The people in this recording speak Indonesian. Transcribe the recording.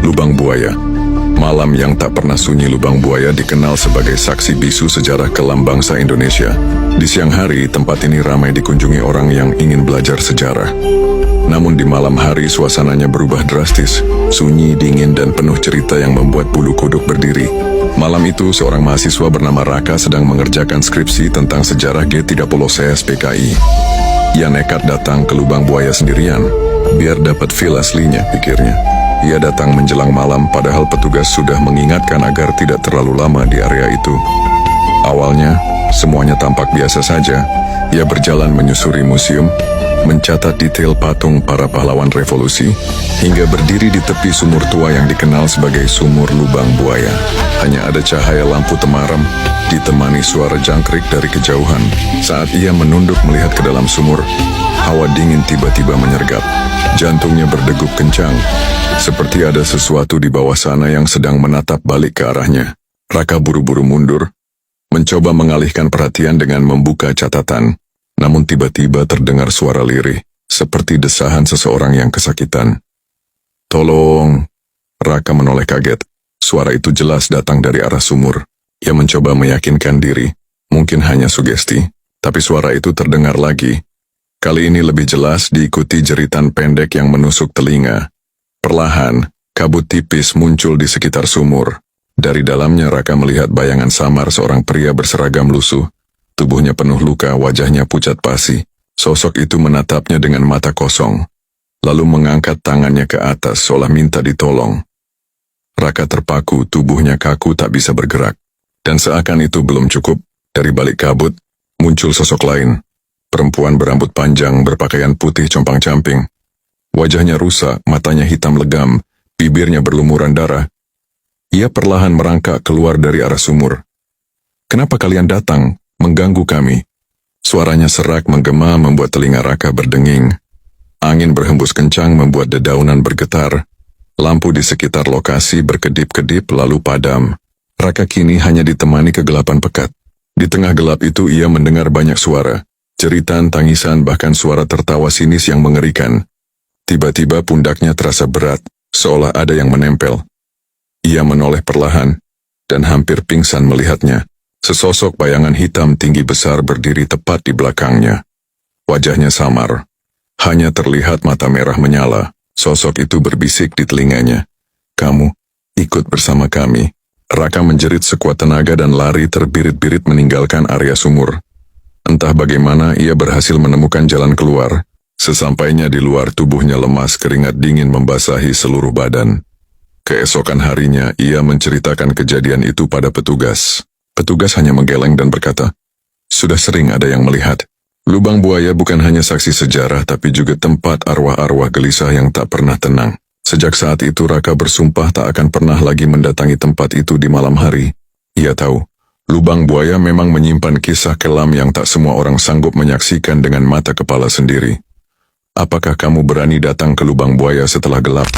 Lubang Buaya. Malam yang tak pernah sunyi Lubang Buaya dikenal sebagai saksi bisu sejarah kelam bangsa Indonesia. Di siang hari, tempat ini ramai dikunjungi orang yang ingin belajar sejarah. Namun di malam hari suasananya berubah drastis, sunyi, dingin, dan penuh cerita yang membuat bulu kuduk berdiri. Malam itu, seorang mahasiswa bernama Raka sedang mengerjakan skripsi tentang sejarah G30 PKI. Ia nekat datang ke Lubang Buaya sendirian, biar dapat feel aslinya, pikirnya. Ia datang menjelang malam padahal petugas sudah mengingatkan agar tidak terlalu lama di area itu. Awalnya, semuanya tampak biasa saja. Ia berjalan menyusuri museum, mencatat detail patung para pahlawan revolusi, hingga berdiri di tepi sumur tua yang dikenal sebagai Sumur Lubang Buaya. Hanya ada cahaya lampu temaram, ditemani suara jangkrik dari kejauhan. Saat ia menunduk melihat ke dalam sumur, hawa dingin tiba-tiba menyergap. Jantungnya berdegup kencang, seperti ada sesuatu di bawah sana yang sedang menatap balik ke arahnya. Raka buru-buru mundur, mencoba mengalihkan perhatian dengan membuka catatan. Namun tiba-tiba terdengar suara lirih, seperti desahan seseorang yang kesakitan. "Tolong!" Raka menoleh kaget. Suara itu jelas datang dari arah sumur. Ia mencoba meyakinkan diri, mungkin hanya sugesti, tapi suara itu terdengar lagi. Kali ini lebih jelas diikuti jeritan pendek yang menusuk telinga. Perlahan, kabut tipis muncul di sekitar sumur. Dari dalamnya Raka melihat bayangan samar seorang pria berseragam lusuh. Tubuhnya penuh luka, wajahnya pucat pasi. Sosok itu menatapnya dengan mata kosong, lalu mengangkat tangannya ke atas seolah minta ditolong. Raka terpaku, tubuhnya kaku tak bisa bergerak. Dan seakan itu belum cukup, dari balik kabut, muncul sosok lain. Perempuan berambut panjang, berpakaian putih compang-camping. Wajahnya rusak, matanya hitam legam, bibirnya berlumuran darah. Ia perlahan merangkak keluar dari arah sumur. "Kenapa kalian datang? Mengganggu kami." Suaranya serak menggema membuat telinga Raka berdenging. Angin berhembus kencang membuat dedaunan bergetar. Lampu di sekitar lokasi berkedip-kedip lalu padam. Raka kini hanya ditemani kegelapan pekat. Di tengah gelap itu ia mendengar banyak suara. Jeritan, tangisan, bahkan suara tertawa sinis yang mengerikan. Tiba-tiba pundaknya terasa berat, seolah ada yang menempel. Ia menoleh perlahan, dan hampir pingsan melihatnya. Sesosok bayangan hitam tinggi besar berdiri tepat di belakangnya. Wajahnya samar. Hanya terlihat mata merah menyala. Sosok itu berbisik di telinganya. "Kamu, ikut bersama kami." Raka menjerit sekuat tenaga dan lari terbirit-birit meninggalkan area sumur. Entah bagaimana ia berhasil menemukan jalan keluar. Sesampainya di luar, tubuhnya lemas, keringat dingin membasahi seluruh badan. Keesokan harinya, ia menceritakan kejadian itu pada petugas. Petugas hanya menggeleng dan berkata, "Sudah sering ada yang melihat. Lubang Buaya bukan hanya saksi sejarah, tapi juga tempat arwah-arwah gelisah yang tak pernah tenang." Sejak saat itu Raka bersumpah tak akan pernah lagi mendatangi tempat itu di malam hari. Ia tahu, Lubang Buaya memang menyimpan kisah kelam yang tak semua orang sanggup menyaksikan dengan mata kepala sendiri. Apakah kamu berani datang ke Lubang Buaya setelah gelap?